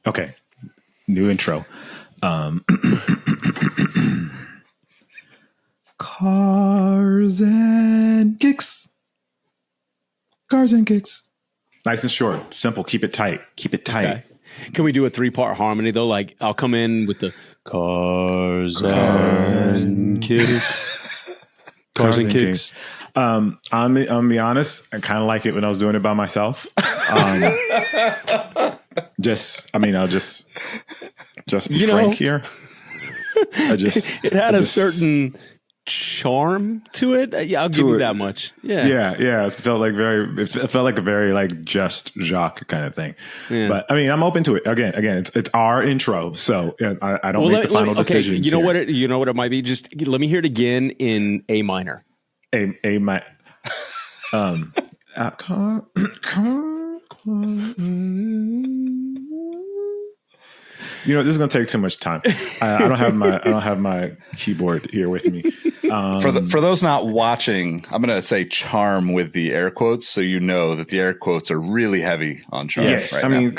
Okay. New intro. Cars and kicks. Cars and kicks. Nice and short. Simple. Keep it tight. Keep it tight. Okay. Can we do a 3-part harmony though? Like I'll come in with the cars and kicks. Cars and kicks. I'm gonna be honest. I kind of like it when I was doing it by myself. I'll just be frank here. It had a certain charm to it. Yeah, I'll give you that much. Yeah. It felt like a very like just Jacques kind of thing. Yeah. But I mean, I'm open to it. Again, it's our intro, so I don't make the final decisions. You know what it might be. Just let me hear it again in A minor. A minor. You know, this is going to take too much time. I don't have my keyboard here with me. For those not watching, I'm going to say charm with the air quotes, so you know that the air quotes are really heavy on charm. Yes, right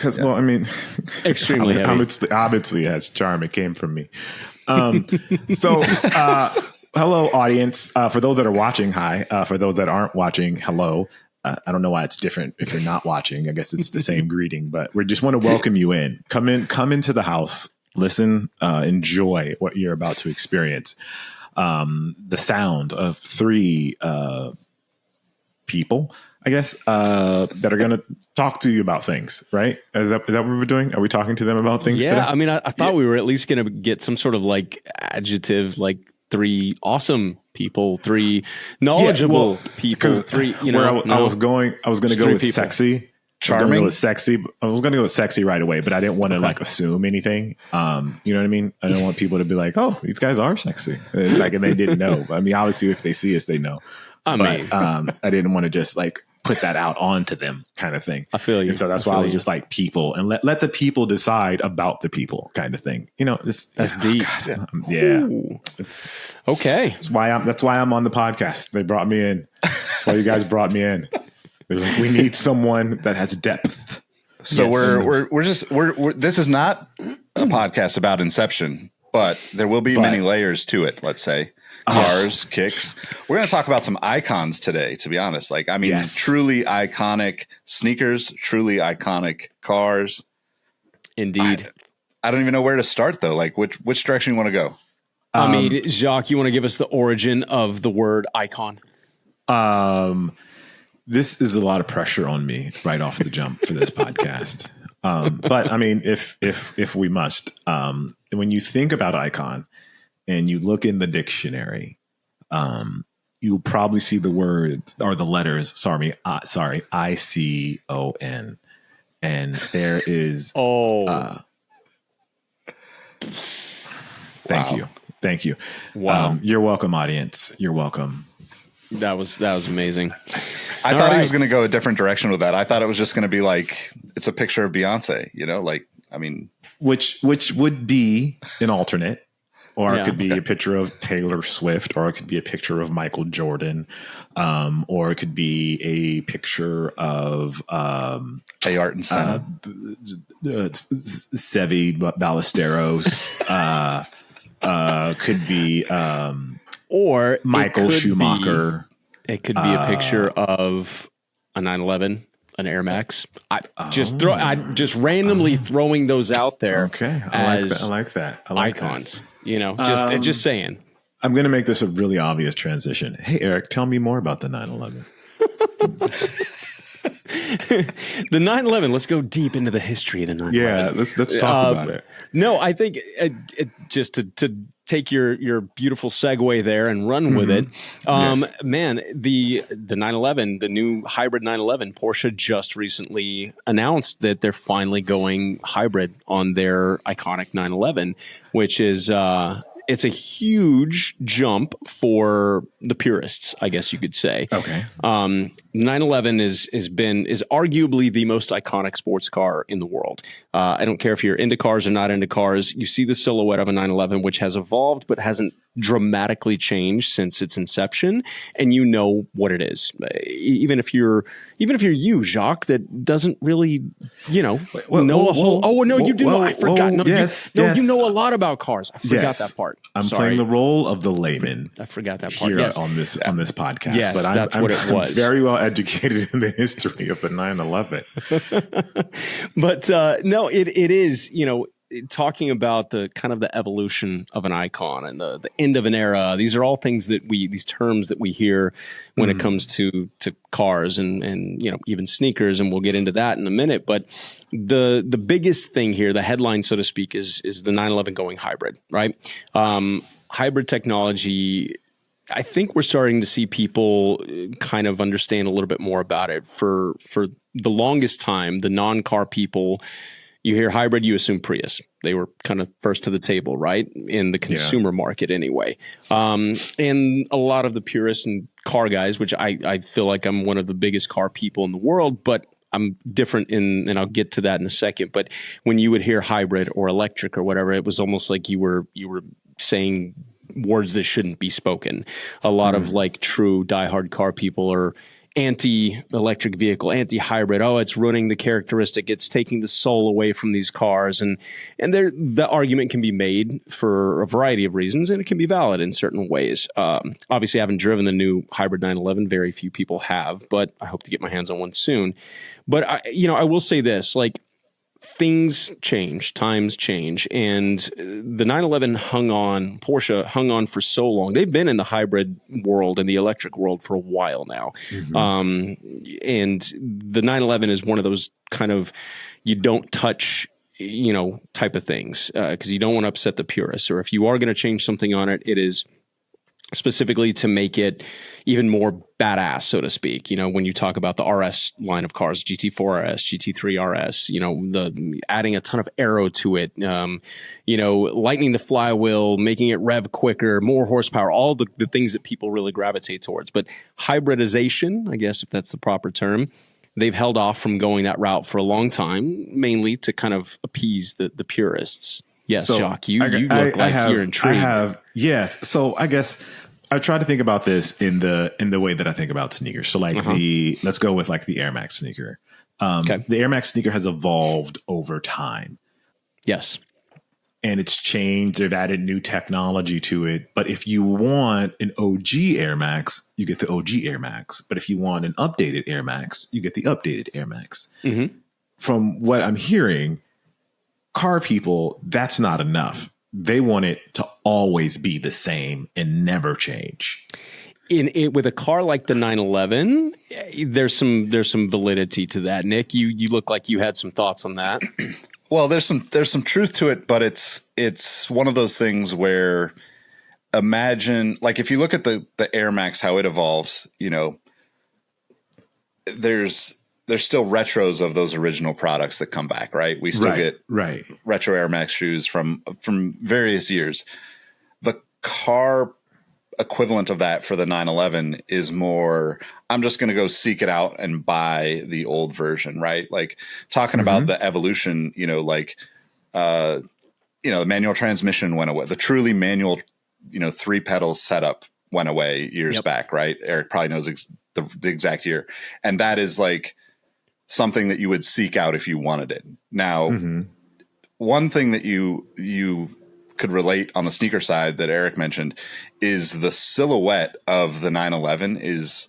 extremely heavy. Obviously, it has charm. It came from me. So, hello, audience. For those that are watching, hi. For those that aren't watching, hello. I don't know why it's different if you're not watching. I guess it's the same greeting, but we just want to welcome you in. Come into the house, listen, enjoy what you're about to experience. The sound of 3 people, I guess, that are going to talk to you about things, right? Is that what we're doing? Are we talking to them about things today? I mean, I thought we were at least going to get some sort of like adjective, like 3 awesome people, 3 knowledgeable people, 3, I was going to go with people. Sexy, charming, sexy. I was going to go with sexy right away, but I didn't want to like assume anything. You know what I mean? I don't want people to be like, oh, these guys are sexy. Like, and they didn't know. I mean, obviously if they see us, they know. I didn't want to just like put that out onto them kind of thing. I feel you. And so that's why I was just like people and let the people decide about the people kind of thing. You know, that's deep. Okay. That's why I'm on the podcast. They brought me in. That's why you guys brought me in. It was like, we need someone that has depth. So we're this is not a podcast about Inception, but there will be many layers to it. Let's say. Cars, kicks. We're going to talk about some icons today, to be honest. Like, I mean, truly iconic sneakers, truly iconic cars. Indeed. I don't even know where to start, though. Like, which direction you want to go? I mean, Jacques, you want to give us the origin of the word icon? This is a lot of pressure on me right off the jump for this podcast. But I mean, if we must, when you think about icon, and you look in the dictionary, you'll probably see the words or the letters. ICON, and there is. Thank you. Wow, you're welcome, audience. You're welcome. That was amazing. I thought he was going to go a different direction with that. I thought it was just going to be like it's a picture of Beyonce. You know, like I mean, which would be an alternate. Or it could be a picture of Taylor Swift, or it could be a picture of Michael Jordan, or it could be a picture of Art and Senna, Sevi Ballesteros, could be or Michael Schumacher. It could be a picture of a 911. An Air Max. I just randomly throwing those out there. Okay, I like that. Icons. You know, just saying. I'm going to make this a really obvious transition. Hey, Eric, tell me more about the 911. The 911. Let's go deep into the history of the 911. Yeah, let's talk about it. No, I think just to take your beautiful segue there and run with it. Man, the 911, the new hybrid 911, Porsche just recently announced that they're finally going hybrid on their iconic 911, which is it's a huge jump for the purists, I guess you could say. Okay. 911 is arguably the most iconic sports car in the world. I don't care if you're into cars or not into cars. You see the silhouette of a 911, which has evolved but hasn't dramatically changed since its inception, and you know what it is. Even if you're you, Jacques, that doesn't really know a whole. Oh no, you do know. I forgot. No, yes, you know a lot about cars. I forgot that part. I'm playing the role of the layman. I forgot that part. Here on this podcast. Yes, but that's what it was. I'm very well educated in the history of the 911. But no, it is, talking about the kind of the evolution of an icon and the end of an era. These are all things these terms that we hear when it comes to cars and even sneakers, and we'll get into that in a minute. But the biggest thing here, the headline, so to speak, is the 911 going hybrid, right? Hybrid technology. I think we're starting to see people kind of understand a little bit more about it. For the longest time, the non-car people, you hear hybrid, you assume Prius. They were kind of first to the table, right? In the consumer market anyway. And a lot of the purists and car guys, which I feel like I'm one of the biggest car people in the world, but I'm different and I'll get to that in a second. But when you would hear hybrid or electric or whatever, it was almost like you were saying words that shouldn't be spoken. A lot of like true diehard car people are anti-electric vehicle, anti-hybrid. Oh, it's ruining the characteristic. It's taking the soul away from these cars. And the argument can be made for a variety of reasons, and it can be valid in certain ways. Obviously, I haven't driven the new hybrid 911. Very few people have, but I hope to get my hands on one soon. But I will say this, like, things change, times change, and the 911 Porsche hung on for so long. They've been in the hybrid world and the electric world for a while now. And the 911 is one of those kind of you don't touch, type of things because you don't want to upset the purists. Or if you are going to change something on it, it is specifically to make it even more badass, so to speak. When you talk about the RS line of cars, GT4 RS, GT3 RS, the adding a ton of aero to it, lightening the flywheel, making it rev quicker, more horsepower, all the things that people really gravitate towards. But hybridization, I guess, if that's the proper term, they've held off from going that route for a long time, mainly to kind of appease the purists. Yes, so Jacques, you look like you're intrigued. Yes. So I guess I try to think about this in the way that I think about sneakers. So let's go with like the Air Max sneaker. The Air Max sneaker has evolved over time. Yes. And it's changed. They've added new technology to it. But if you want an OG Air Max, you get the OG Air Max. But if you want an updated Air Max, you get the updated Air Max. From what I'm hearing, car people, that's not enough. They want it to always be the same and never change. With a car like the 911, there's some validity to that. Nick, you look like you had some thoughts on that. Well, there's some truth to it, but it's one of those things where imagine, like, if you look at the Air Max, how it evolves, there's still retros of those original products that come back, right? We still get retro Air Max shoes from various years. The car equivalent of that for the 911 is more, I'm just going to go seek it out and buy the old version, right? Like talking about the evolution, the manual transmission went away. The truly manual, 3-pedal setup went away years back, right? Eric probably knows the exact year. And that is like something that you would seek out if you wanted it. Now, one thing that you could relate on the sneaker side that Eric mentioned is the silhouette of the 911 is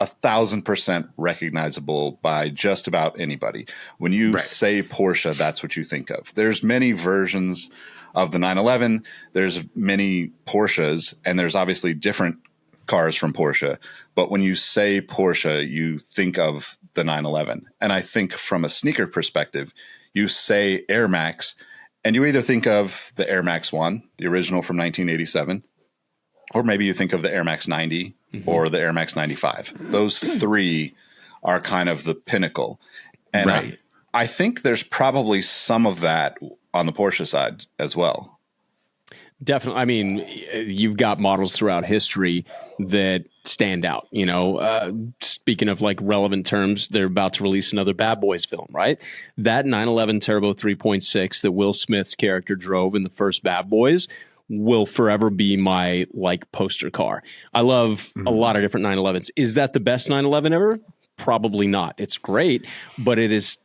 1,000% recognizable by just about anybody. When you say Porsche, that's what you think of. There's many versions of the 911. There's many Porsches, and there's obviously different cars from Porsche. But when you say Porsche, you think of the 911. And I think from a sneaker perspective, you say Air Max, and you either think of the Air Max 1, the original from 1987, or maybe you think of the Air Max 90 or the Air Max 95. Those three are kind of the pinnacle. And I think there's probably some of that on the Porsche side as well. Definitely. I mean, you've got models throughout history that stand out. Speaking of like relevant terms, they're about to release another Bad Boys film, right? That 911 Turbo 3.6 that Will Smith's character drove in the first Bad Boys will forever be my like poster car. I love a lot of different 911s. Is that the best 911 ever? Probably not. It's great, but it is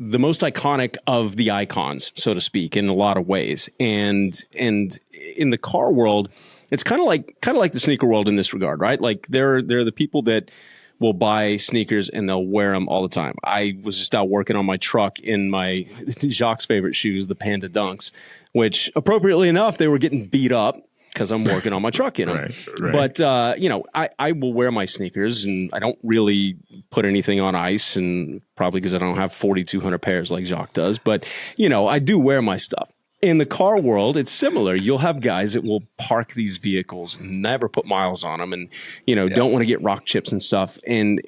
the most iconic of the icons, so to speak, in a lot of ways. And in the car world, it's kind of like the sneaker world in this regard, right? Like they're the people that will buy sneakers and they'll wear them all the time. I was just out working on my truck in my Jacques' favorite shoes, the Panda Dunks, which appropriately enough, they were getting beat up because I'm working on my truck in them. Right. But, I will wear my sneakers and I don't really put anything on ice, and probably because I don't have 4,200 pairs like Jacques does. But, I do wear my stuff. In the car world, it's similar. You'll have guys that will park these vehicles and never put miles on them and, don't want to get rock chips and stuff. And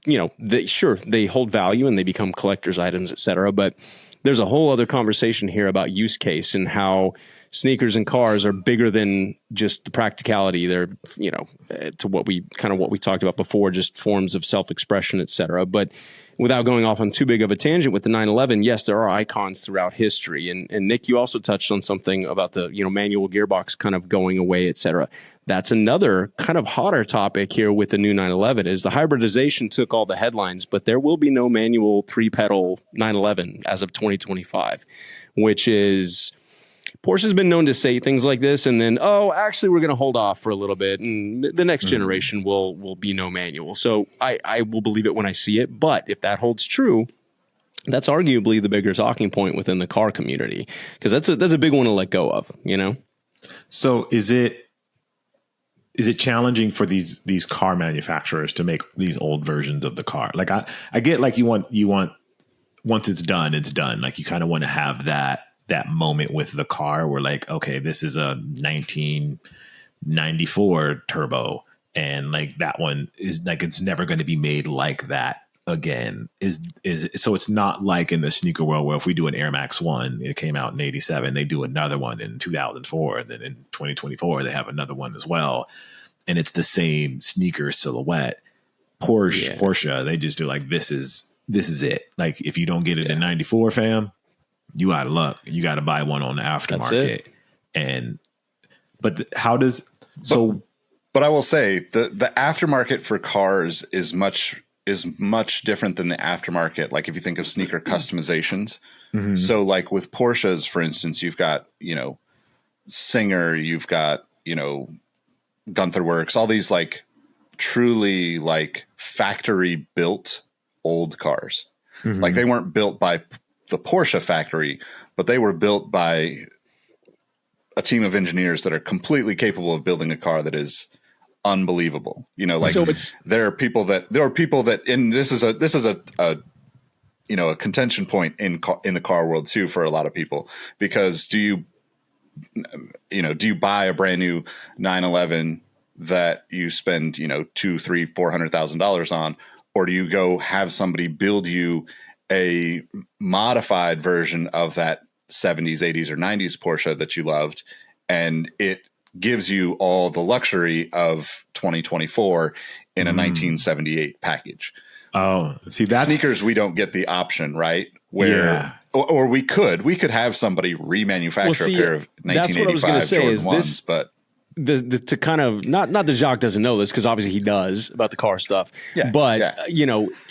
they hold value and they become collector's items, et cetera. But there's a whole other conversation here about use case and how sneakers and cars are bigger than just the practicality. They're, to what we talked about before, just forms of self-expression, et cetera. But without going off on too big of a tangent with the 911, yes, there are icons throughout history. And Nick, you also touched on something about the, manual gearbox kind of going away, et cetera. That's another kind of hotter topic here with the new 911 is the hybridization took all the headlines, but there will be no manual 3-pedal 911 as of 2025, which is... Porsche's been known to say things like this and then, actually, we're going to hold off for a little bit and the next generation will be no manual. So I will believe it when I see it. But if that holds true, that's arguably the bigger talking point within the car community, because that's a big one to let go of, So is it challenging for these car manufacturers to make these old versions of the car? Like I get like you want once it's done, it's done. Like you kind of want to have that moment with the car where like, okay, this is a 1994 turbo. And like that one is like, it's never going to be made like that again. So it's not like in the sneaker world where if we do an Air Max 1, it came out in 87, they do another one in 2004. And then in 2024, they have another one as well. And it's the same sneaker silhouette. Porsche, they just do like, this is it. Like if you don't get it in 94, fam, you out of luck. You got to buy one on the aftermarket. But I will say the aftermarket for cars is much different than the aftermarket. Like if you think of sneaker customizations. So like with Porsches, for instance, you've got, Singer, you've got, Gunther Works, all these like truly like factory built old cars. Like they weren't built by the Porsche factory, but they were built by a team of engineers that are completely capable of building a car that is unbelievable. There are people that and this is a contention point in the car world too for a lot of people, because do you buy a brand new 911 that you spend, $200,000, $300,000, $400,000 on, or do you go have somebody build you a modified version of that 70s, 80s, or 90s Porsche that you loved, and it gives you all the luxury of 2024 in a 1978 package? Oh, see, that's sneakers. We don't get the option, right? Where, or we could have somebody remanufacture a pair of 1985 that's what I was going to say. Jordan is 1s, this, but to kind of not that Jacques doesn't know this, because obviously he does about the car stuff. To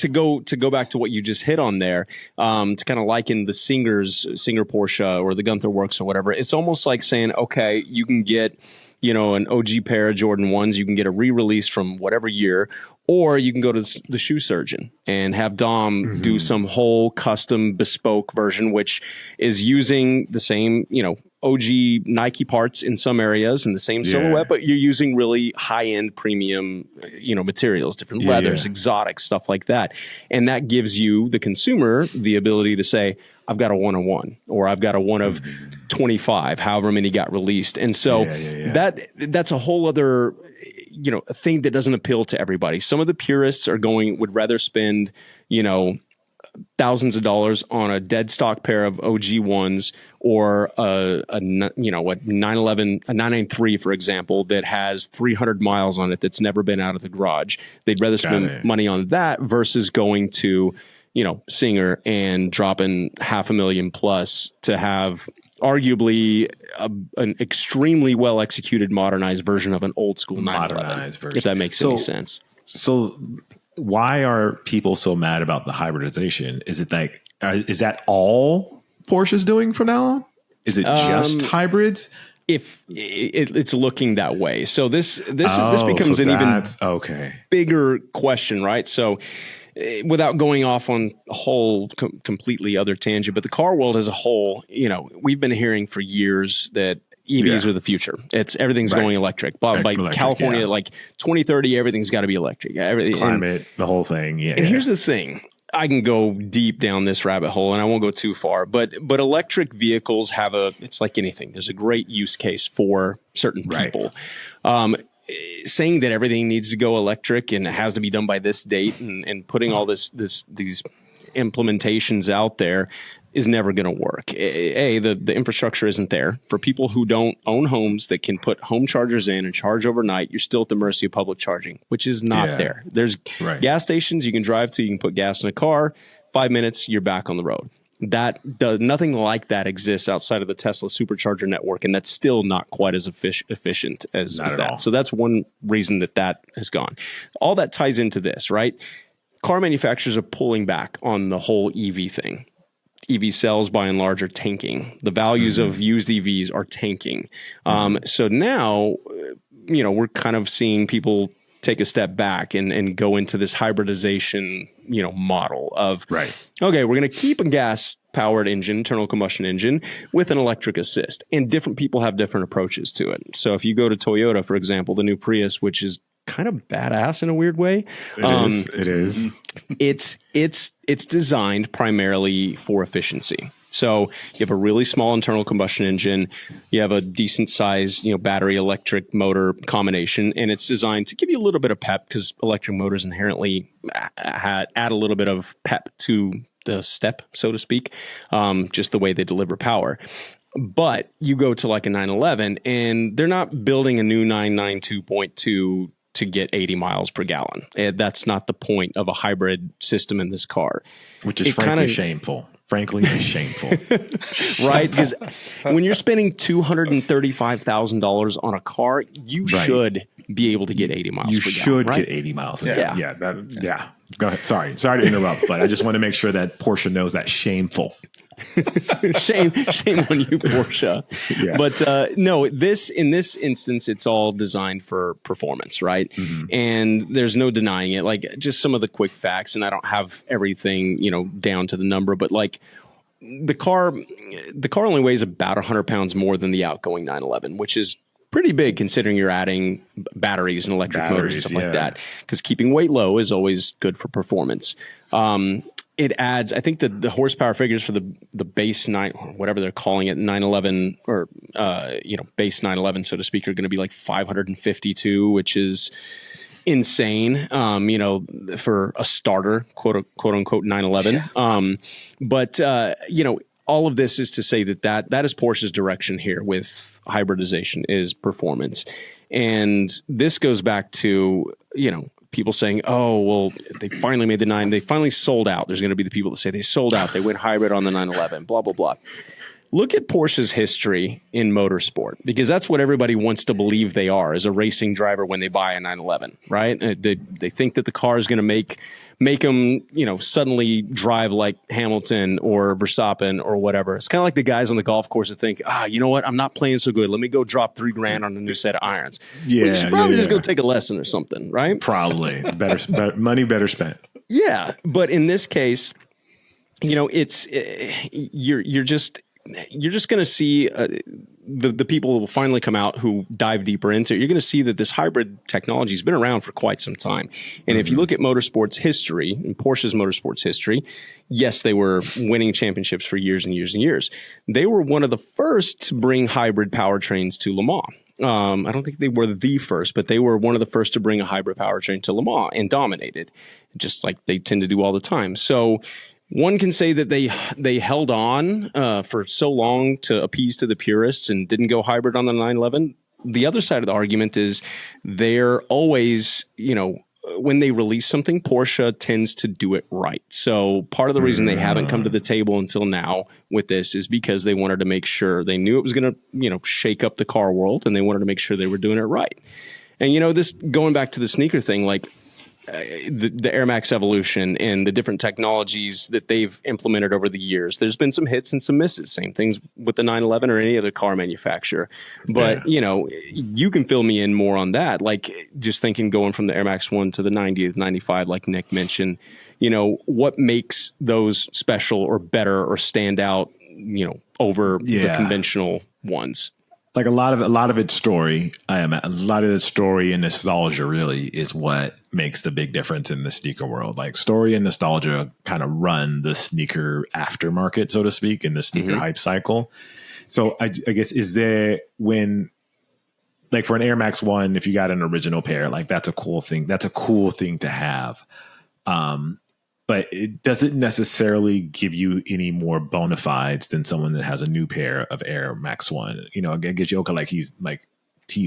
go back to what you just hit on there, to kind of liken the Singer Porsche or the Gunther Works or whatever. It's almost like saying, okay, you can get an OG pair of Jordan 1s, you can get a re-release from whatever year, or you can go to the shoe surgeon and have Dom do some whole custom bespoke version, which is using the same, OG Nike parts in some areas and the same silhouette, but you're using really high-end premium, materials, different leathers, exotic stuff like that. And that gives you, the consumer, the ability to say, I've got a 1-of-1, or I've got a 1 of 25, however many got released. And so that's a whole other, a thing that doesn't appeal to everybody. Some of the purists would rather spend, thousands of dollars on a dead stock pair of OG ones or a 911, a 993, for example, that has 300 miles on it that's never been out of the garage. They'd rather spend money on that versus going to, Singer and dropping $500,000 plus to have arguably an extremely well executed modernized version of an old school 911, if that makes any sense. So why are people so mad about the hybridization? Is it like, is that all Porsche's doing from now on? Is it just hybrids? If it's looking that way. So this becomes an even bigger question, right? So without going off on a whole completely other tangent, but the car world as a whole, we've been hearing for years that EVs are the future. Everything's going electric. But by California, like 2030, everything's got to be electric. Climate, the whole thing. Yeah. And here's the thing. I can go deep down this rabbit hole and I won't go too far, but electric vehicles it's like anything. There's a great use case for certain people. Saying that everything needs to go electric and it has to be done by this date and putting all these implementations out there is never going to work. The infrastructure isn't there. For people who don't own homes that can put home chargers in and charge overnight, you're still at the mercy of public charging, which is not there. There's gas stations you can drive to, you can put gas in a car, 5 minutes, you're back on the road. Nothing like that exists outside of the Tesla supercharger network, and that's still not quite as efficient as that. So that's one reason that has gone. All that ties into this, right? Car manufacturers are pulling back on the whole EV thing. EV sales, by and large, are tanking. The values of used EVs are tanking. So now, we're kind of seeing people take a step back and go into this hybridization, model of, okay, we're going to keep a gas-powered engine, internal combustion engine, with an electric assist. And different people have different approaches to it. So if you go to Toyota, for example, the new Prius, which is kind of badass in a weird way. It is. It's designed primarily for efficiency. So you have a really small internal combustion engine, you have a decent size, battery electric motor combination, and it's designed to give you a little bit of pep because electric motors inherently add a little bit of pep to the step, so to speak, just the way they deliver power. But you go to like a 911 and they're not building a new 992.2 to get 80 miles per gallon. That's not the point of a hybrid system in this car. Which is frankly shameful. Frankly, shameful. Right? Because when you're spending $235,000 on a car, you should be able to get 80 miles per gallon. You should get 80 miles. Yeah. Go ahead. Sorry to interrupt, but I just want to make sure that Porsche knows that shameful. shame on you, Porsche. But no, in this instance, it's all designed for performance, right? And there's no denying it. Like just some of the quick facts, and I don't have everything, down to the number, but like the car only weighs about 100 pounds more than the outgoing 911, which is pretty big considering you're adding batteries and electric motors and stuff like that. Because keeping weight low is always good for performance. It adds, I think the horsepower figures for the base whatever they're calling it, 911 or base 911, so to speak, are going to be like 552, which is insane. For a starter, quote unquote 911. But all of this is to say that is Porsche's direction here with hybridization is performance, and this goes back to people saying, oh, well, they finally made the 9. They finally sold out. There's going to be the people that say they sold out. They went hybrid on the 911, blah, blah, blah. Look at Porsche's history in motorsport, because that's what everybody wants to believe they are as a racing driver when they buy a 911, right? They think that the car is going to make them, suddenly drive like Hamilton or Verstappen or whatever. It's kind of like the guys on the golf course that think, you know what? I'm not playing so good. Let me go drop $3,000 on a new set of irons. Yeah, you should probably just go take a lesson or something, right? Probably better money better spent. Yeah, but in this case, it's you're just going to see the people will finally come out who dive deeper into it. You're going to see that this hybrid technology has been around for quite some time. And if you look at motorsports history and Porsche's motorsports history, yes, they were winning championships for years and years and years. They were one of the first to bring hybrid powertrains to Le Mans. I don't think they were the first, but they were one of the first to bring a hybrid powertrain to Le Mans and dominated, just like they tend to do all the time. So One can say that they held on for so long to appease to the purists and didn't go hybrid on the 911. The other side of the argument is they're always, when they release something, Porsche tends to do it right. So part of the reason they haven't come to the table until now with this is because they wanted to make sure they knew it was going to, shake up the car world, and they wanted to make sure they were doing it right. And, this going back to the sneaker thing, like, the Air Max evolution and the different technologies that they've implemented over the years. There's been some hits and some misses. Same things with the 911 or any other car manufacturer. But, you can fill me in more on that. Like, just thinking going from the Air Max 1 to the 90, 95, like Nick mentioned, what makes those special or better or stand out, over the conventional ones? Like a lot of its story, a lot of the story and nostalgia really is what makes the big difference in the sneaker world. Like story and nostalgia kind of run the sneaker aftermarket, so to speak, in the sneaker hype cycle. So I guess is there when, like for an Air Max 1, if you got an original pair, like that's a cool thing. That's a cool thing to have. But it doesn't necessarily give you any more bona fides than someone that has a new pair of Air Max 1. It gets you, okay, like he's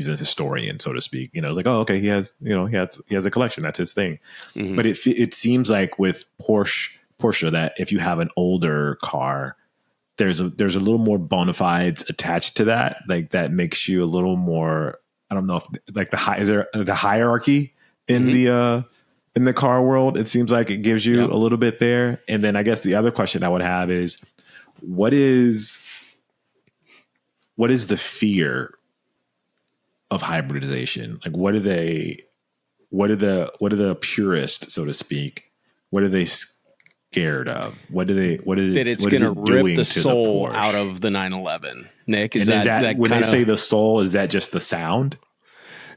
a historian, so to speak. It's like, oh, okay, he has a collection. That's his thing. Mm-hmm. But it seems like with Porsche that if you have an older car, there's a little more bona fides attached to that. Like that makes you a little more, I don't know if like is there the hierarchy in in the car world? It seems like it gives you a little bit there. And then I guess the other question I would have is, what is the fear of hybridization? Like, what are the purists, so to speak? What are they scared of? What is that it's going to rip the soul out of the 911? Nick, is that when they say the soul, is that just the sound?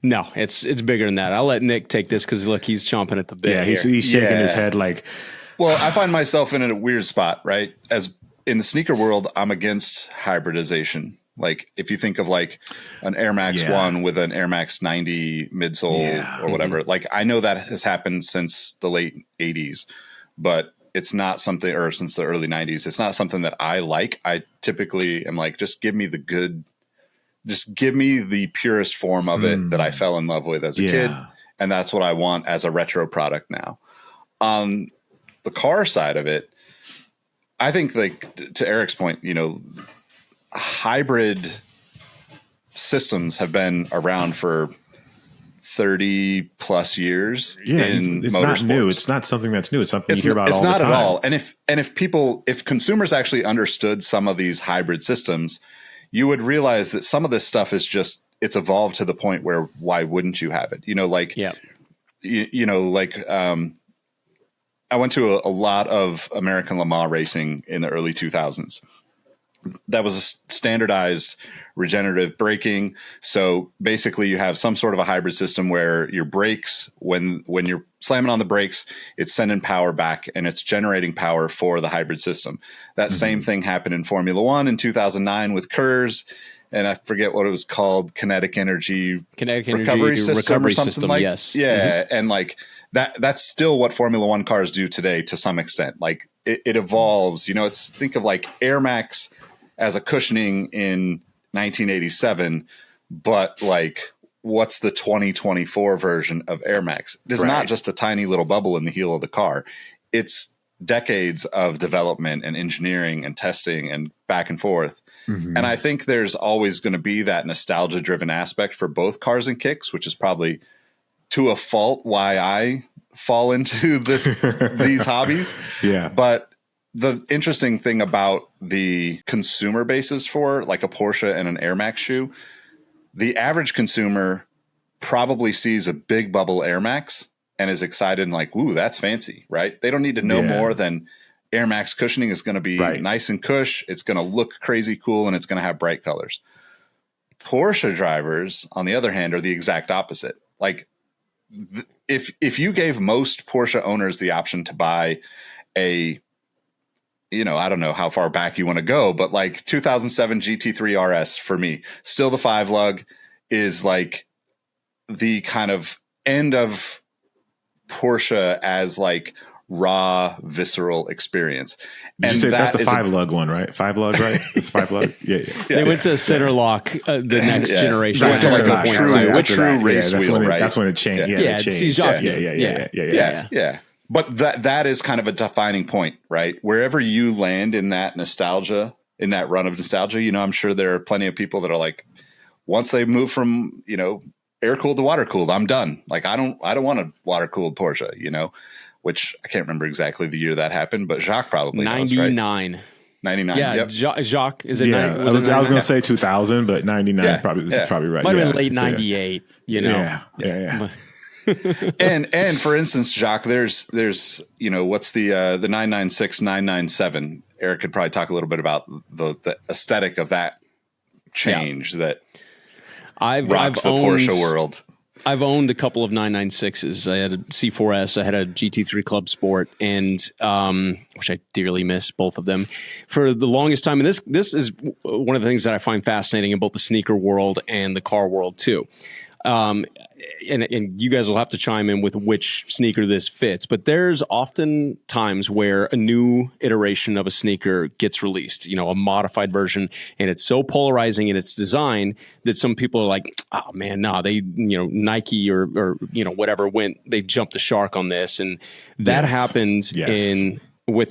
No, it's bigger than that. I'll let Nick take this because look, he's chomping at the bit. Yeah, he's shaking his head like. Well, I find myself in a weird spot, right? As in the sneaker world, I'm against hybridization. Like if you think of like an Air Max 1 with an Air Max 90 midsole or whatever, like I know that has happened since the late 80s, but it's not something, or since the early 90s, it's not something that I like. I typically am like, just give me the purest form of it that I fell in love with as a kid. And that's what I want as a retro product now. On the car side of it, I think like to Eric's point, hybrid systems have been around for 30 plus years. Yeah, it's not new. It's not something that's new. It's something you hear about all the time. It's not at all. And if consumers actually understood some of these hybrid systems, you would realize that some of this stuff is just, it's evolved to the point where why wouldn't you have it? I went to a lot of American Le Mans racing in the early 2000s. That was a standardized regenerative braking. So basically you have some sort of a hybrid system where your brakes, when you're slamming on the brakes, it's sending power back and it's generating power for the hybrid system. That same thing happened in Formula One in 2009 with KERS. And I forget what it was called, kinetic energy recovery system or something like. Yes. Yeah. And like that's still what Formula One cars do today to some extent. Like it evolves, think of like Air Max as a cushioning in 1987, but like what's the 2024 version of Air Max? It is not just a tiny little bubble in the heel of the car. It's decades of development and engineering and testing and back and forth. And I think there's always going to be that nostalgia driven aspect for both cars and kicks, which is probably to a fault why I fall into these hobbies. Yeah. But the interesting thing about the consumer basis for like a Porsche and an Air Max shoe, the average consumer probably sees a big bubble Air Max and is excited and like, ooh, that's fancy, right? They don't need to know more than Air Max cushioning is going to be nice and cush. It's going to look crazy cool and it's going to have bright colors. Porsche drivers, on the other hand, are the exact opposite. Like if you gave most Porsche owners the option to buy a, I don't know how far back you want to go, but like 2007 GT3 RS for me, still the 5-lug is like the kind of end of Porsche as like raw, visceral experience. Did you say that's the 5-lug one, right? 5-lug, right? It's 5-lug. Yeah. They went to center lock the next generation. That's Center like lock, a true race wheel, right? That's when it changed. Yeah. But that is kind of a defining point, right? Wherever you land in that nostalgia, in that run of nostalgia, I'm sure there are plenty of people that are like, once they move from, air cooled to water cooled, I'm done. Like, I don't want a water cooled Porsche, which I can't remember exactly the year that happened, but Jacques probably 99. Knows, right? 99. Yeah, yep. Jacques is it? Yeah, I was going to say 2000, but 99 is probably right. Might have been late 98. Yeah. and for instance, Jacques, there's what's the 996, 997. Eric could probably talk a little bit about the aesthetic of that change that rocked the Porsche world. I've owned a couple of 996s. I had a C4S. I had a GT3 Club Sport, and which I dearly miss, both of them, for the longest time. And this is one of the things that I find fascinating in both the sneaker world and the car world too. And you guys will have to chime in with which sneaker this fits, but there's often times where a new iteration of a sneaker gets released, a modified version, and it's so polarizing in its design that some people are like, oh man, no, they, Nike or whatever they jumped the shark on this. And that happened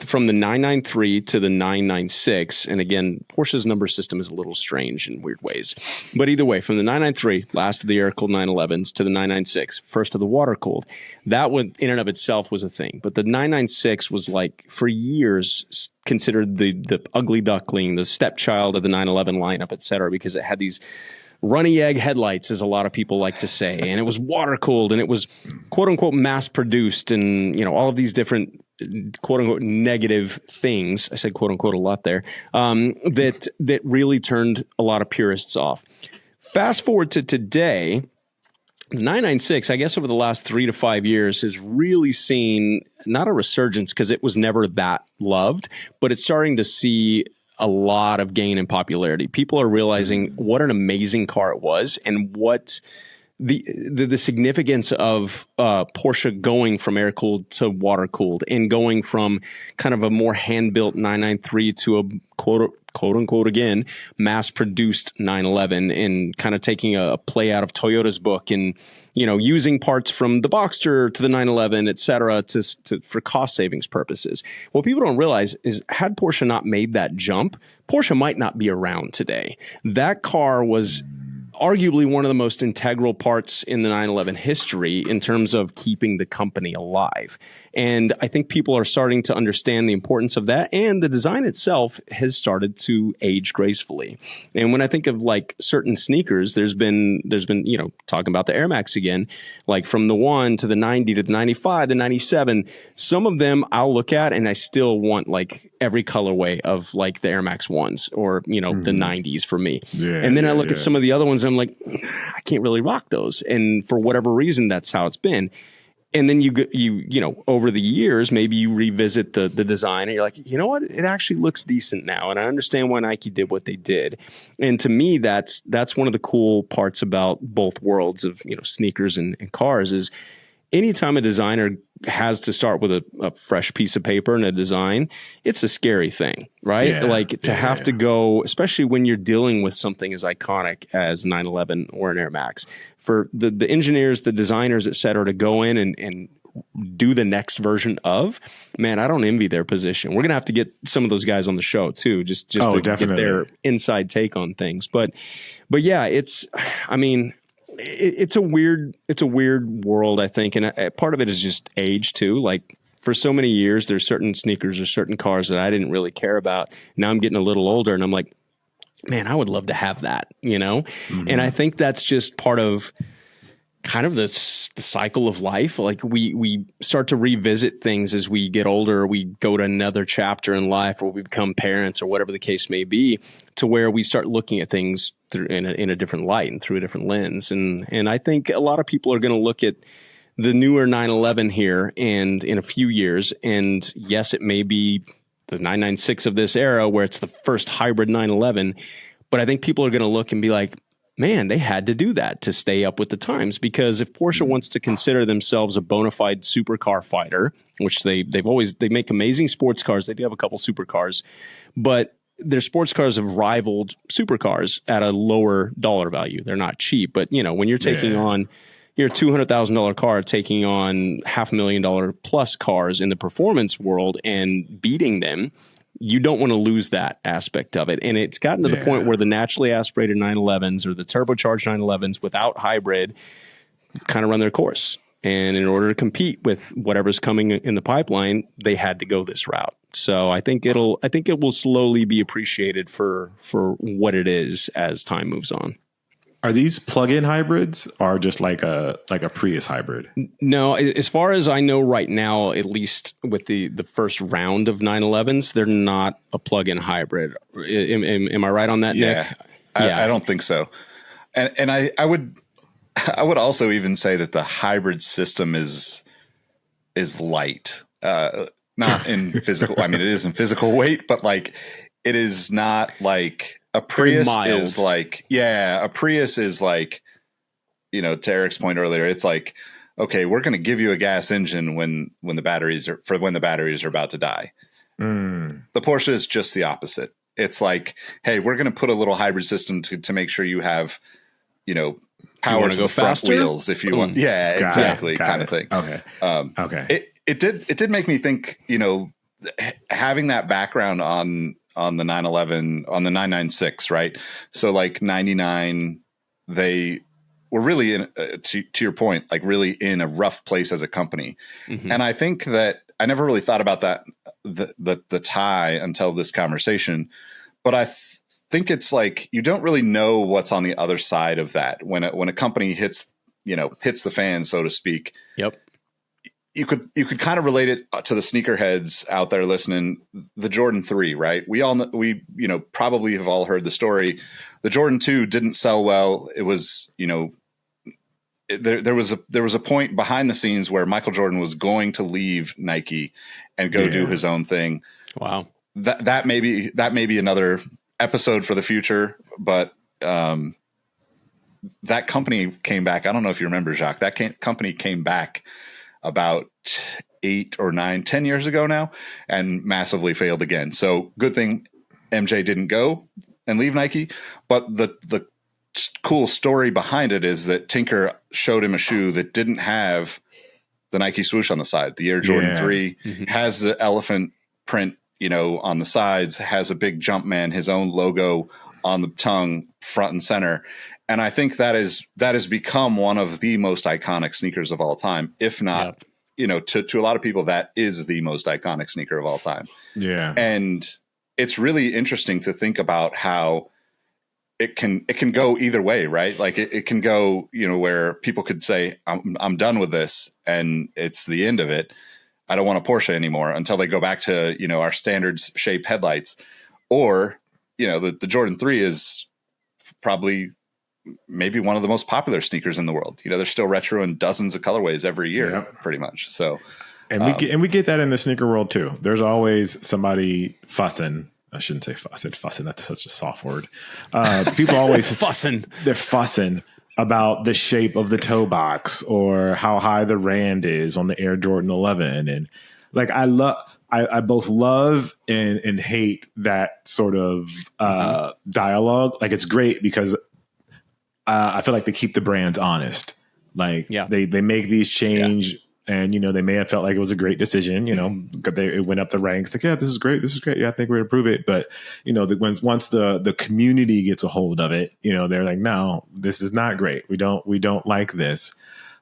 from the 993 to the 996. And again, Porsche's number system is a little strange in weird ways. But either way, from the 993, last of the air-cooled 911s, to the 996, first of the water-cooled, that one in and of itself was a thing. But the 996 was like, for years, considered the ugly duckling, the stepchild of the 911 lineup, et cetera, because it had these runny egg headlights, as a lot of people like to say. And it was water-cooled, and it was quote-unquote mass-produced, and all of these different quote unquote negative things. I said quote unquote a lot there. That really turned a lot of purists off. Fast forward to today, 996, I guess over the last 3 to 5 years, has really seen not a resurgence because it was never that loved, but it's starting to see a lot of gain in popularity. People are realizing what an amazing car it was and what the significance of Porsche going from air cooled to water cooled and going from kind of a more hand built 993 to a quote unquote again mass produced 911, and kind of taking a play out of Toyota's book and using parts from the Boxster to the 911, et cetera, for cost savings purposes. What people don't realize is, had Porsche not made that jump, Porsche might not be around today. That car was arguably one of the most integral parts in the 911 history in terms of keeping the company alive. And I think people are starting to understand the importance of that, and the design itself has started to age gracefully. And when I think of like certain sneakers, there's been talking about the Air Max again, like from the 1 to the 90 to the 95, the 97, some of them I'll look at and I still want like every colorway of like the Air Max 1s or, the 90s for me. And then I look at some of the other ones, I'm like, I can't really rock those. And for whatever reason, that's how it's been. And then you over the years, maybe you revisit the design and you're like, you know what? It actually looks decent now. And I understand why Nike did what they did. And to me, that's one of the cool parts about both worlds of, sneakers and cars is anytime a designer has to start with a fresh piece of paper and a design, it's a scary thing, right? Yeah, to go, especially when you're dealing with something as iconic as 911 or an Air Max, for the engineers, the designers, et cetera, to go in and do the next version of, man, I don't envy their position. We're going to have to get some of those guys on the show too, just to definitely get their inside take on things. But yeah, it's a weird world, I think. And part of it is just age too. Like for so many years, there's certain sneakers or certain cars that I didn't really care about. Now I'm getting a little older and I'm like, man, I would love to have that, And I think that's just part of kind of the cycle of life. Like we start to revisit things as we get older, we go to another chapter in life, or we become parents or whatever the case may be, to where we start looking at things in a different light and through a different lens. And I think a lot of people are going to look at the newer 911 here and in a few years. And yes, it may be the 996 of this era where it's the first hybrid 911, but I think people are going to look and be like, man, they had to do that to stay up with the times, because if Porsche wants to consider themselves a bona fide supercar fighter, which they make amazing sports cars. They do have a couple supercars, but their sports cars have rivaled supercars at a lower dollar value. They're not cheap, but when you're taking on your $200,000 car, taking on $500,000 plus cars in the performance world and beating them, you don't want to lose that aspect of it. And it's gotten to the point where the naturally aspirated 911s or the turbocharged 911s without hybrid kind of run their course. And in order to compete with whatever's coming in the pipeline, they had to go this route. So I think it will slowly be appreciated for what it is as time moves on. Are these plug-in hybrids or just like a Prius hybrid? No, as far as I know right now, at least with the first round of 911s, they're not a plug-in hybrid. Am I right on that, Nick? I don't think so. And I would also even say that the hybrid system is light. Not in physical. I mean, it is in physical weight, but like it is not like a Prius is like, a Prius is like, to Eric's point earlier, it's like, okay, we're going to give you a gas engine when the batteries are about to die. The Porsche is just the opposite. It's like, hey, we're going to put a little hybrid system to make sure you have, power to the front wheels if you want. Yeah, exactly. Kind of thing. Okay. Okay. It did make me think, having that background on the 911, on the 996, right? So like 99, they were really in, to your point, like really in a rough place as a company. Mm-hmm. And I think that I never really thought about that, the tie until this conversation, but I think it's like, you don't really know what's on the other side of that. When a company hits the fan, so to speak. Yep. You could kind of relate it to the sneakerheads out there listening. The Jordan 3, right? We all probably have all heard the story. The Jordan 2 didn't sell well. It was there was a point behind the scenes where Michael Jordan was going to leave Nike and go do his own thing. Wow. That may be another episode for the future, but that company came back. I don't know if you remember, Jacques. That company came back about 10 years ago now and massively failed again. So good thing MJ didn't go and leave Nike. But the cool story behind it is that Tinker showed him a shoe that didn't have the Nike swoosh on the side. The Air Jordan 3 has the elephant print, on the sides, has a big Jumpman, his own logo on the tongue, front and center. And I think that has become one of the most iconic sneakers of all time, if not, to a lot of people, that is the most iconic sneaker of all time. Yeah. And it's really interesting to think about how it can go either way, right? Like it can go, where people could say, I'm done with this and it's the end of it. I don't want a Porsche anymore, until they go back to, our standards shape headlights. Or, the Jordan 3 is probably maybe one of the most popular sneakers in the world. They're still retro in dozens of colorways every year, pretty much. So, and we get that in the sneaker world too. There's always somebody fussing. I shouldn't say fuss. I said fussing. That's such a soft word. People always fussing. They're fussing about the shape of the toe box or how high the rand is on the Air Jordan 11. And like, I both love and hate that sort of dialogue. Like, it's great because I feel like they keep the brands honest. Like they make these change and, they may have felt like it was a great decision, it went up the ranks. Like, this is great. This is great. Yeah, I think we're to prove it. But, once the community gets a hold of it, they're like, no, this is not great. We don't like this.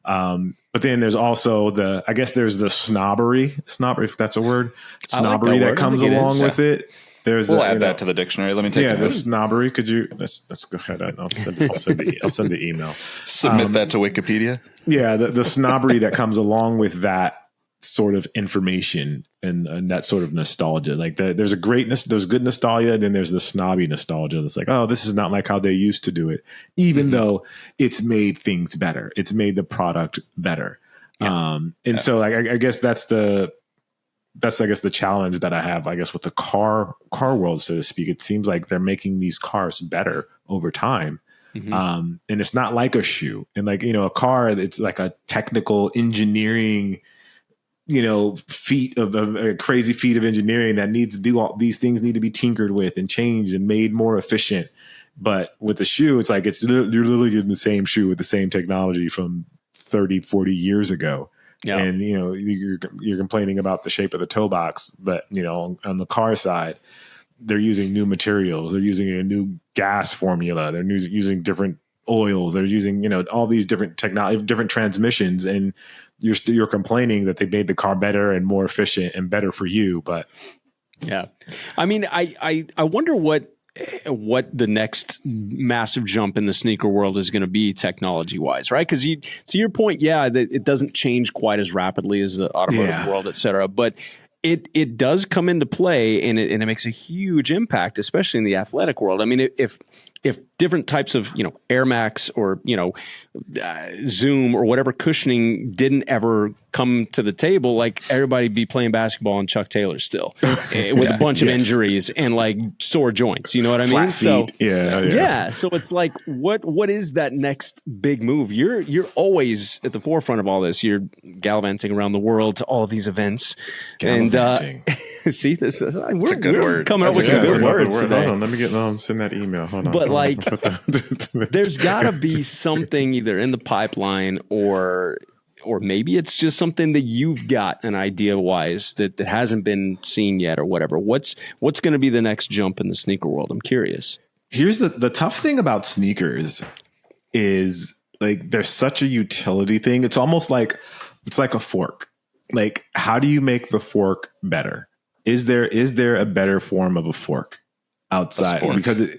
But then there's also there's the snobbery, if that's a word, snobbery that comes along with it. We'll add that to the dictionary. Let me take the snobbery. Could you? Let's go ahead. I'll send the email. Submit that to Wikipedia. Yeah, the snobbery that comes along with that sort of information and that sort of nostalgia. Like there's good nostalgia, and then there's the snobby nostalgia. That's like, oh, this is not like how they used to do it, even though it's made things better. It's made the product better. Yeah. So I guess that's the challenge that I have, with the car world, so to speak. It seems like they're making these cars better over time. And it's not like a shoe. And like, a car, it's like a technical engineering, feat of a crazy feat of engineering that needs to do all these things, need to be tinkered with and changed and made more efficient. But with the shoe, it's like you're literally getting the same shoe with the same technology from 30, 40 years ago. Yeah. And, you're complaining about the shape of the toe box, but, on the car side, they're using new materials. They're using a new gas formula. They're using different oils. They're using, all these different technology, different transmissions. And you're complaining that they made the car better and more efficient and better for you. But yeah, I mean, I wonder what the next massive jump in the sneaker world is going to be technology wise, right? Because to your point, it doesn't change quite as rapidly as the automotive world, et cetera. But it does come into play, and it makes a huge impact, especially in the athletic world. I mean, if different types of Air Max or Zoom or whatever cushioning didn't ever come to the table, like everybody be playing basketball in Chuck Taylor still with a bunch of injuries and like sore joints. You know what I mean? So So it's like what is that next big move? You're always at the forefront of all this. You're gallivanting around the world to all of these events. Gallivanting. And see this. We're a good word. Coming up with some good words today. Hold on, let me send that email. Hold on. But like, there's got to be something either in the pipeline or maybe it's just something that you've got an idea wise that hasn't been seen yet or whatever. What's going to be the next jump in the sneaker world? I'm curious. Here's the tough thing about sneakers is like there's such a utility thing. It's almost like a fork. Like, how do you make the fork better? Is there a better form of a fork outside?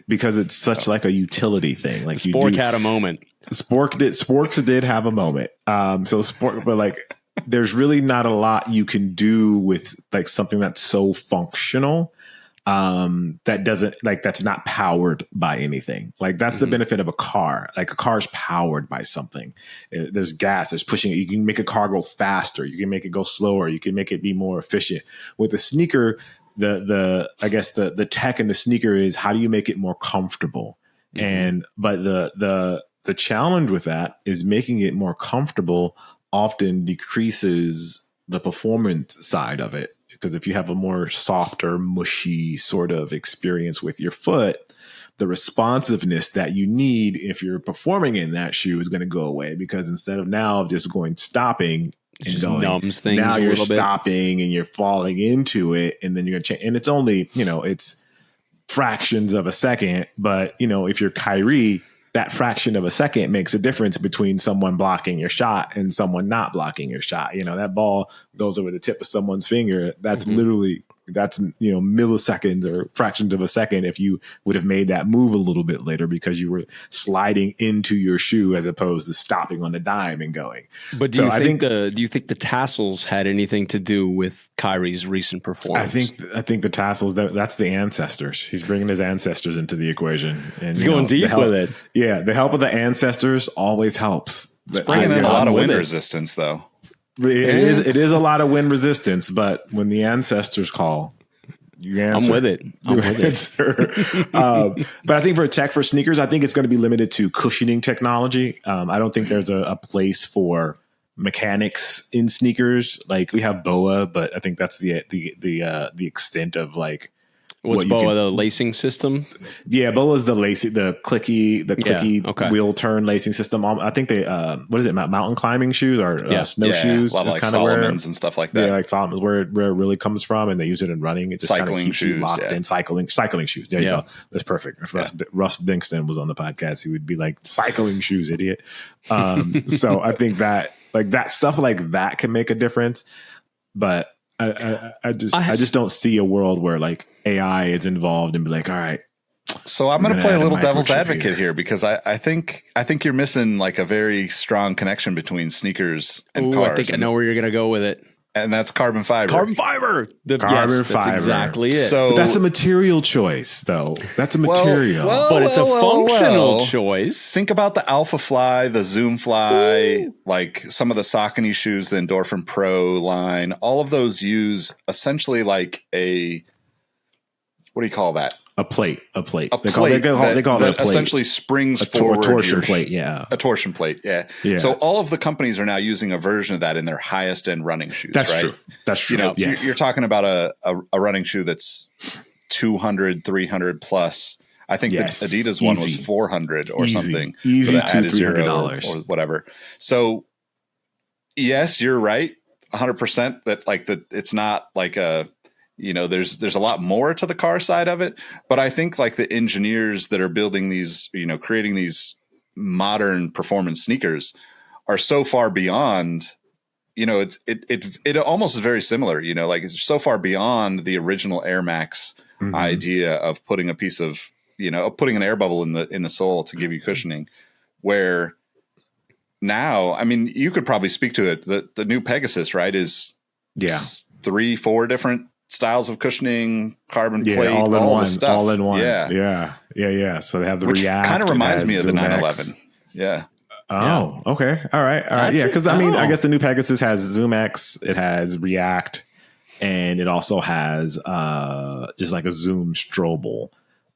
Because it's such like a utility thing. Like Spork had a moment. Sporks did have a moment. But like there's really not a lot you can do with like something that's so functional that's not powered by anything. Like that's the benefit of a car. Like a car's powered by something. There's gas, there's pushing it. You can make a car go faster. You can make it go slower. You can make it be more efficient. With a sneaker, the tech in the sneaker is how do you make it more comfortable? But the challenge with that is making it more comfortable often decreases the performance side of it. Because if you have a more softer, mushy sort of experience with your foot, the responsiveness that you need if you're performing in that shoe is going to go away. Because instead of now just stopping and just going, numbs things now you're stopping and you're falling into it, and then you're going to change. And it's only, it's fractions of a second. But, if you're Kyrie, that fraction of a second makes a difference between someone blocking your shot and someone not blocking your shot. That ball goes over the tip of someone's finger. That's literally milliseconds or fractions of a second if you would have made that move a little bit later because you were sliding into your shoe as opposed to stopping on a dime and going. But do you think the tassels had anything to do with Kyrie's recent performance? I think the tassels, that's the ancestors. He's bringing his ancestors into the equation. And he's going deep with it. Yeah, the help of the ancestors always helps. It's bringing in a lot of wind resistance, though. It is a lot of wind resistance, but when the ancestors call, you answer. I'm with it. But I think for sneakers, I think it's going to be limited to cushioning technology. I don't think there's a place for mechanics in sneakers. Like we have BOA, but I think that's the extent of like. What's BOA, the lacing system? Yeah, BOA is the clicky wheel turn lacing system. I think they, what is it, mountain climbing shoes or snowshoes? A lot of like Solomon's and stuff like that. Yeah, like Solomon's, where it really comes from, and they use it in running. It just kind of keeps you locked in. Cycling shoes. There you go. That's perfect. If Russ Bingston was on the podcast, he would be like, cycling shoes, idiot. So I think that like that stuff like that can make a difference, but I just don't see a world where like AI is involved and be like, all right. So I'm going to play a little devil's advocate here because I think you're missing like a very strong connection between sneakers and cars. I think I know where you're going to go with it. And that's carbon fiber. Carbon fiber. That's exactly it. But that's a material choice, though. That's a material. But it's a functional choice. Think about the Alpha Fly, the Zoom Fly, like some of the Saucony shoes, the Endorphin Pro line. All of those use essentially like a what do you call that? A plate. A They plate call it a plate. Essentially springs forward. A torsion plate, yeah. A torsion plate, yeah. So all of the companies are now using a version of that in their highest end running shoes, That's right? true. That's true. You know, yes. you're talking about a running shoe that's 200, 300 plus. I think the Adidas one was 400 or something. Easy $200-$300 or whatever. So yes, you're right. 100% that like that it's not like a, you know, there's a lot more to the car side of it, but I think like the engineers that are building these, you know, creating these modern performance sneakers are so far beyond, you know, it almost is very similar, you know, like it's so far beyond the original Air Max idea of putting a piece of, you know, putting an air bubble in the sole to give you cushioning, where now, I mean, you could probably speak to it. The new Pegasus, right, is 3-4 different styles of cushioning, carbon plate, all in one, stuff. all in one. Yeah. So they have the Which React. Kind of reminds me of the Zoom 911. Yeah. Oh, okay. All right. Yeah, because I mean, I guess the new Pegasus has Zoom X, it has React, and it also has just like a Zoom Strobel.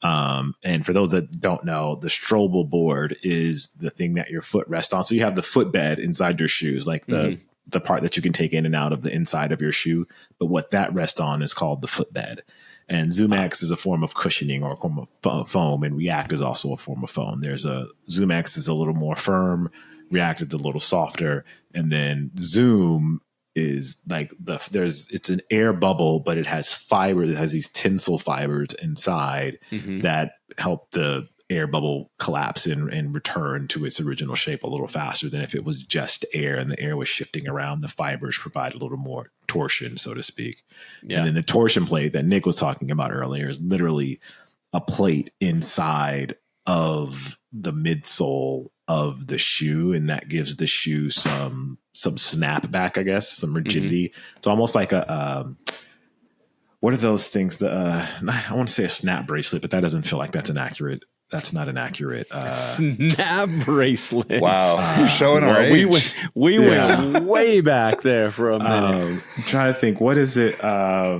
And for those that don't know, the Strobel board is the thing that your foot rests on. So you have the footbed inside your shoes, like the part that you can take in and out of the inside of your shoe. But what that rests on is called the footbed. And ZoomX is a form of cushioning or a form of foam, and React is also a form of foam. There's a ZoomX is a little more firm, React is a little softer, and then Zoom is like it's an air bubble, but it has fiber. It has these tinsel fibers inside that help the air bubble collapse and return to its original shape a little faster than if it was just air and the air was shifting around. The fibers provide a little more torsion, so to speak. Yeah. And then the torsion plate that Nick was talking about earlier is literally a plate inside of the midsole of the shoe, and that gives the shoe some snap back, I guess, some rigidity. It's almost like a what are those things? I want to say a snap bracelet, but that doesn't feel like that's not an accurate snap bracelet. Wow, you're showing our age. We went way back there for a minute. I'm trying to think. What is it? I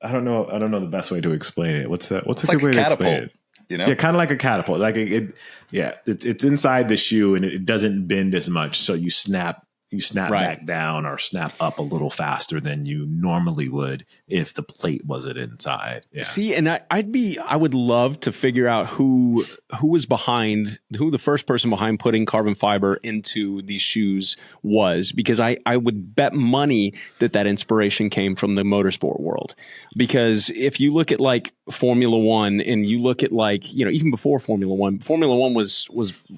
don't know the best way to explain it. What's that? What's a good way to explain it? You know? Yeah, kind of like a catapult. Like it's inside the shoe and it doesn't bend as much, so you snap back down or snap up a little faster than you normally would if the plate wasn't inside. Yeah. See, and I would love to figure out who the first person behind putting carbon fiber into these shoes was, because I would bet money that inspiration came from the motorsport world. Because if you look at like Formula One and you look at like, you know, even before Formula One was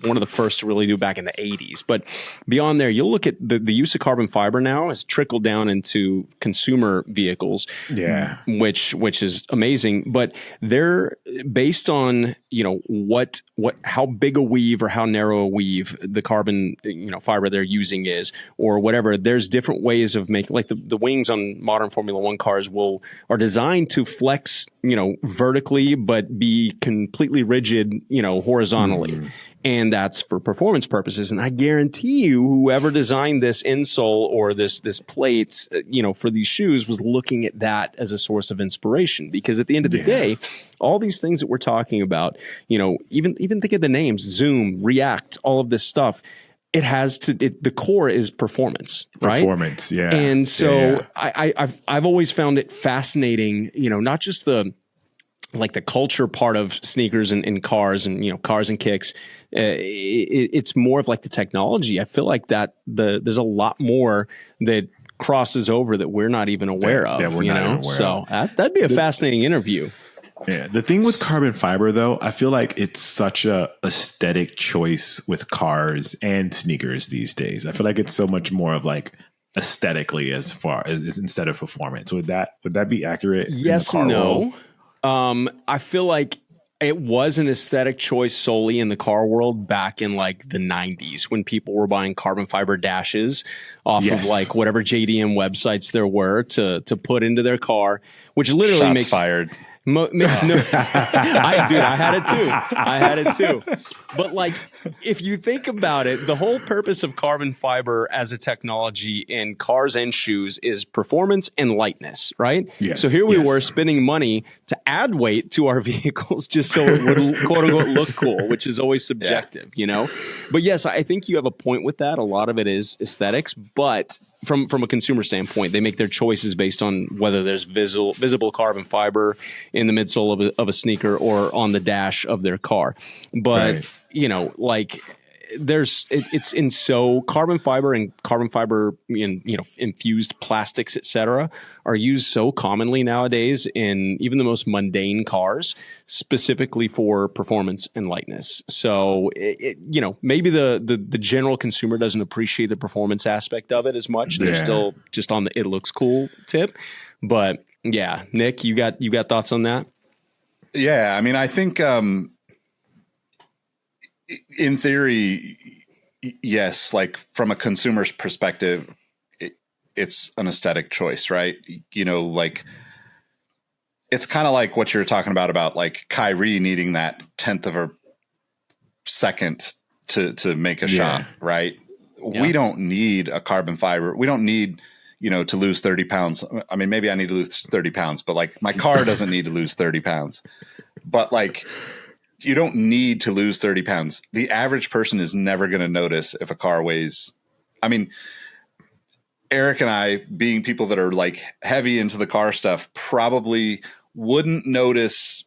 one of the first to really do back in the 80s. But beyond there, you'll look at the use of carbon fiber now has trickled down into consumer vehicles, which is amazing. But they're based on, you know, how big a weave or how narrow a weave the carbon, you know, fiber they're using is, or whatever. There's different ways of making, like the wings on modern Formula One cars are designed to flex, you know, vertically, but be completely rigid, you know, horizontally. And that's for performance purposes. And I guarantee you, whoever designed this insole or this plate, you know, for these shoes was looking at that as a source of inspiration. Because at the end of the day, all these things that we're talking about, you know, even think of the names, Zoom, React, all of this stuff. It has the core is performance, right? Performance, yeah. And so I've always found it fascinating, you know, not just the culture part of sneakers and cars and, you know, cars and kicks. It's more of like the technology. I feel like that there's a lot more that crosses over that we're not even aware of. We're not even aware so that'd be a fascinating interview. Yeah. The thing with carbon fiber, though, I feel like it's such a aesthetic choice with cars and sneakers these days. I feel like it's so much more of like aesthetically as far as instead of performance. Would that be accurate? Yes and no. I feel like it was an aesthetic choice solely in the car world back in like the 90s when people were buying carbon fiber dashes off of like whatever JDM websites there were to put into their car, which literally Shots fired. Makes no. I had it too. But like, if you think about it, the whole purpose of carbon fiber as a technology in cars and shoes is performance and lightness, right? Yes, so here we were spending money to add weight to our vehicles just so it would quote unquote look cool, which is always subjective, you know? But yes, I think you have a point with that. A lot of it is aesthetics, but from a consumer standpoint, they make their choices based on whether there's visible carbon fiber in the midsole of a sneaker or on the dash of their car. But you know, like it's in so carbon fiber in infused plastics, etc., are used so commonly nowadays in even the most mundane cars, specifically for performance and lightness. So maybe the general consumer doesn't appreciate the performance aspect of it as much. They're still just on the it looks cool tip. But yeah, Nick, you got thoughts on that? Yeah, I mean, I think in theory, yes, like from a consumer's perspective, it's an aesthetic choice, right? You know, like it's kind of like what you're talking about like Kyrie needing that 10th of a second to make a shot, right? Yeah. We don't need a carbon fiber. We don't need, to lose 30 pounds. I mean, maybe I need to lose 30 pounds, but like my car doesn't need to lose 30 pounds. But like, you don't need to lose 30 pounds. The average person is never going to notice if a car weighs. I mean, Eric and I, being people that are like heavy into the car stuff, probably wouldn't notice.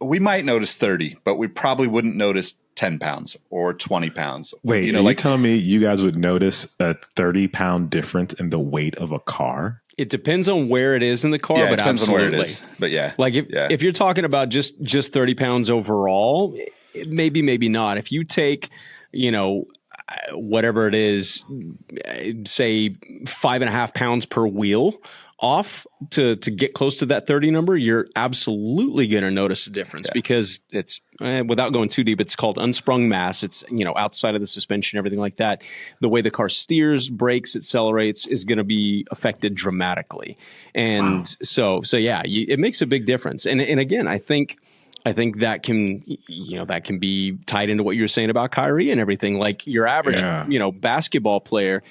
We might notice 30, but we probably wouldn't notice 10 pounds or 20 pounds. Wait, are you telling me you guys would notice a 30-pound difference in the weight of a car? It depends on where it is in the car, but it depends on where it is. But yeah, like if you're talking about just 30 pounds overall, maybe not. If you take, whatever it is, say 5.5 pounds per wheel off to get close to that 30 number, you're absolutely going to notice a difference because it's without going too deep, it's called unsprung mass. It's, outside of the suspension, everything like that. The way the car steers, brakes, accelerates is going to be affected dramatically. And so yeah, it makes a big difference. And again, I think that can, that can be tied into what you were saying about Kyrie and everything. Like your average, basketball player,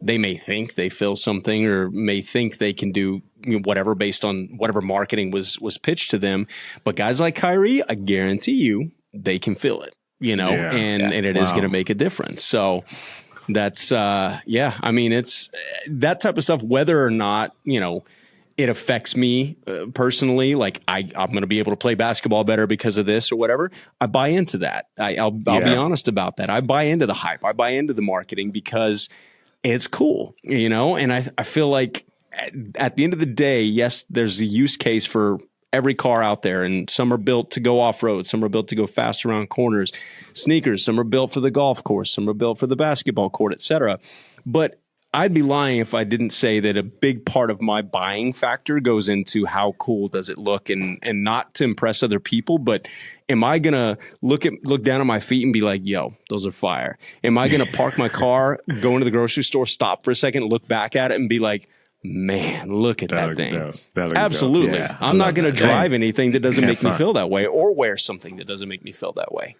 they may think they feel something or may think they can do whatever based on whatever marketing was pitched to them. But guys like Kyrie, I guarantee you, they can feel it, and it is going to make a difference. So that's, I mean, it's that type of stuff, whether or not, it affects me personally. Like I'm going to be able to play basketball better because of this or whatever. I buy into that. I'll be honest about that. I buy into the hype. I buy into the marketing because it's cool, and I feel like at the end of the day, yes, there's a use case for every car out there, and some are built to go off-road, some are built to go fast around corners, sneakers, some are built for the golf course, some are built for the basketball court, etc. But I'd be lying if I didn't say that a big part of my buying factor goes into how cool does it look, and not to impress other people, but am I going to look down at my feet and be like, yo, those are fire? Am I going to park my car, go into the grocery store, stop for a second, look back at it and be like, man, look at that thing. Absolutely. Yeah, I'm not going to drive anything that doesn't make me feel that way or wear something that doesn't make me feel that way,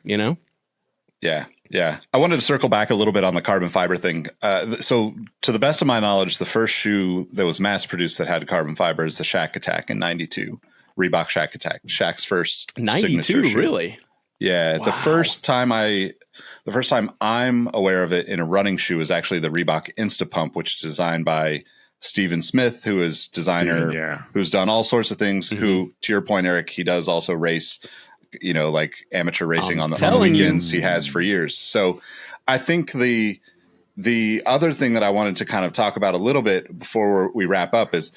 Yeah. Yeah. I wanted to circle back a little bit on the carbon fiber thing. So to the best of my knowledge, the first shoe that was mass produced that had carbon fiber is the Shack Attack in 92. Reebok Shack Attack. Shaq's first 92, really? Yeah. Wow. The first time I'm aware of it in a running shoe is actually the Reebok Instapump, which is designed by Steven Smith, who is designer, who's done all sorts of things, who, to your point, Eric, he does also race, like amateur racing on the weekends. He has for years. So I think the other thing that I wanted to kind of talk about a little bit before we wrap up is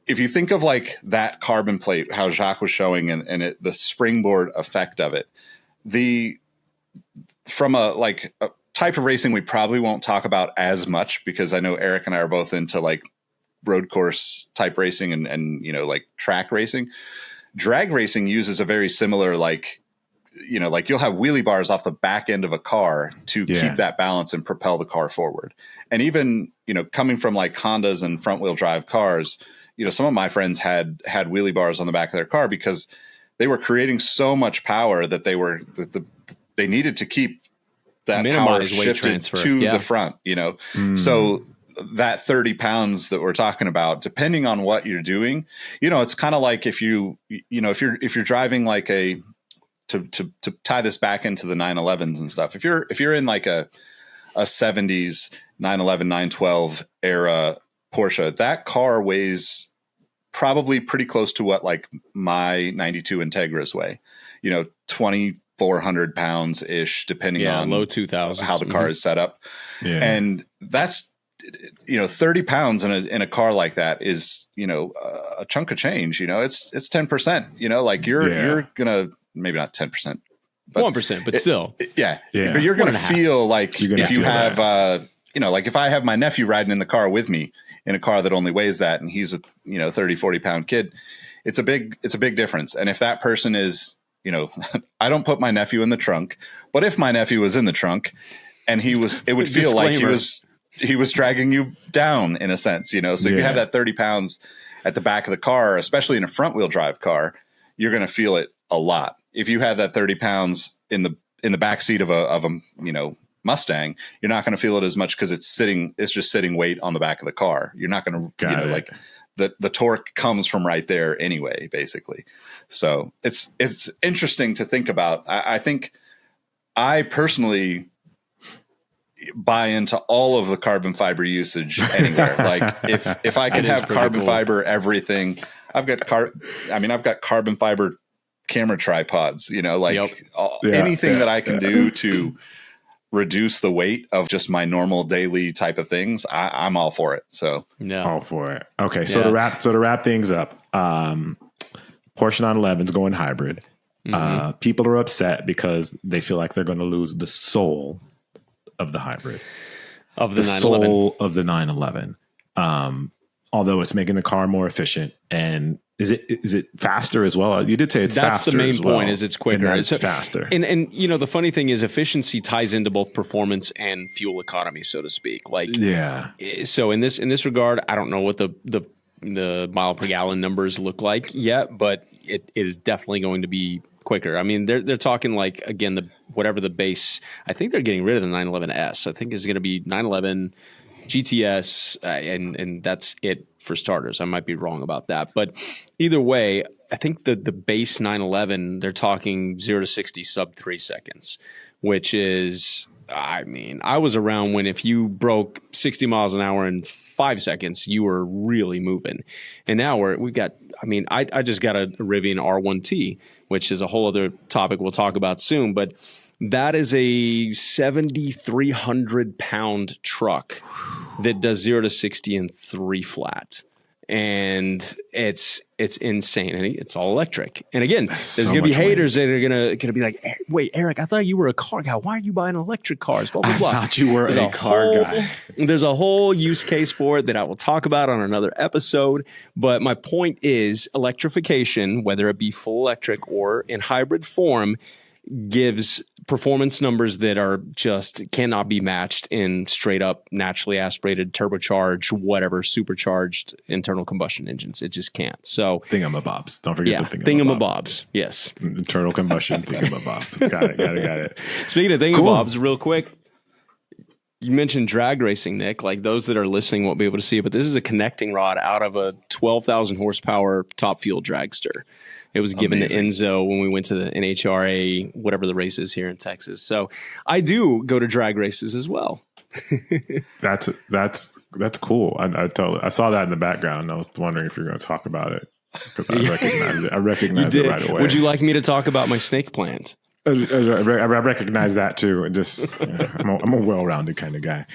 if you think of like that carbon plate, how Jacques was showing and the springboard effect of it, from a type of racing we probably won't talk about as much because I know Eric and I are both into like road course type racing and like track racing. Drag racing uses a very similar, you'll have wheelie bars off the back end of a car to keep that balance and propel the car forward. And even, coming from like Hondas and front wheel drive cars, some of my friends had wheelie bars on the back of their car because they were creating so much power that they needed to keep that power shifted to the front, So that 30 pounds that we're talking about, depending on what you're doing, it's kind of like if you're driving like to tie this back into the 911s and stuff. If you're in like a 70s 911, 912 era Porsche, that car weighs probably pretty close to what like my 92 Integras weigh, 2,400 pounds ish, depending on low 2000s, how the car is set up. Yeah. And that's, 30 pounds in a car like that is, a chunk of change, it's 10%, like you're going to, maybe not 10%, but 1%, but still. Yeah. But you're going to feel like if you have, like if I have my nephew riding in the car with me in a car that only weighs that, and he's a, 30, 40 pound kid, it's a big difference. And if that person is, I don't put my nephew in the trunk, but if my nephew was in the trunk and it would feel like he was dragging you down in a sense, so if you have that 30 pounds at the back of the car, especially in a front wheel drive car, you're going to feel it a lot. If you have that 30 pounds in the back seat of a Mustang, you're not going to feel it as much because it's just sitting weight on the back of the car. You're not going to, like the torque comes from right there anyway, basically. So it's interesting to think about. I think I personally buy into all of the carbon fiber usage anywhere. Like if I can have carbon fiber, everything. I've got carbon fiber camera tripods, anything that I can do to reduce the weight of just my normal daily type of things, I'm all for it. So all for it. Okay. So to wrap things up, Porsche 911's going hybrid. People are upset because they feel like they're going to lose the soul of the hybrid, of the 911. Soul of the 911. Although it's making the car more efficient, and is it faster as well? You did say that's faster. That's the main point. Is it's quicker. It's faster. And the funny thing is, efficiency ties into both performance and fuel economy, so to speak. So in this regard, I don't know what the mile per gallon numbers look like yet, but it is definitely going to be quicker. I mean, they're talking like, again, whatever the base. I think they're getting rid of the 911S. I think it's going to be 911 GTS, and that's it for starters. I might be wrong about that, but either way, I think the base 911, they're talking 0 to 60 sub 3 seconds, which is, I mean, I was around when if you broke 60 miles an hour in 5 seconds, you were really moving. And now we got, I mean, I just got a Rivian R1T, which is a whole other topic we'll talk about soon, but that is a 7,300 pound truck that does 0 to 60 in 3 flat. And it's insane. And it's all electric. And again, there's going to be haters that are going to be like, wait, Eric, I thought you were a car guy. Why are you buying electric cars? Blah, blah, blah. I thought you were a car guy. There's a whole use case for it that I will talk about on another episode. But my point is electrification, whether it be full electric or in hybrid form, gives performance numbers that are just cannot be matched in straight up naturally aspirated, turbocharged, whatever, supercharged internal combustion engines. It just can't. So thingamabobs. Don't forget the thingamabobs. Yes. Internal combustion thingamabobs. Got it. Speaking of thingamabobs, real quick, you mentioned drag racing, Nick. Like those that are listening won't be able to see it, but this is a connecting rod out of a 12,000 horsepower top fuel dragster. It was given to Enzo when we went to the NHRA, whatever the race is here in Texas. So I do go to drag races as well. That's cool. I saw that in the background. And I was wondering if you're going to talk about it because I recognized it. I recognized it right away. Would you like me to talk about my snake plant? I recognize that too, and just I'm a well-rounded kind of guy.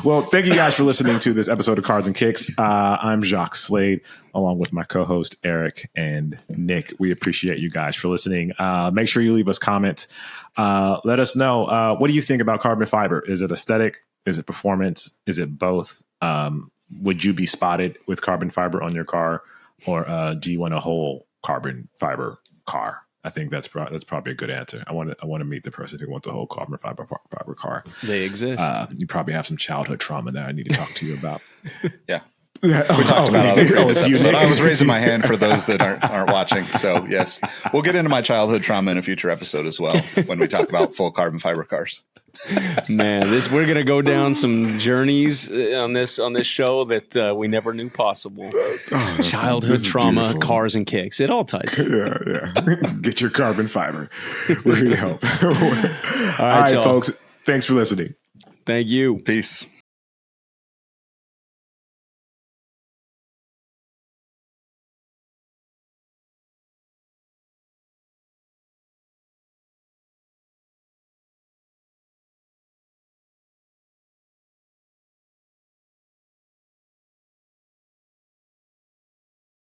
Well, thank you guys for listening to this episode of Cars and Kicks. I'm Jacques Slade, along with my co-host Eric and Nick. We appreciate you guys for listening. Make sure you leave us comments. Let us know what do you think about carbon fiber? Is it aesthetic? Is it performance? Is it both? Would you be spotted with carbon fiber on your car, or do you want a whole carbon fiber car? I think that's probably a good answer. I want to meet the person who wants a whole carbon fiber car. They exist. You probably have some childhood trauma that I need to talk to you about. Yeah. We talked about other previous it's you, episode. Nick. I was raising my hand for those that aren't watching. So yes, we'll get into my childhood trauma in a future episode as well when we talk about full carbon fiber cars. Man, we're gonna go down some journeys on this show that we never knew possible. Childhood trauma, beautiful. cars and kicks. It all ties in. Yeah. Get your carbon fiber. We're here to help. All right, y'all. folks. Thanks for listening. Thank you. Peace.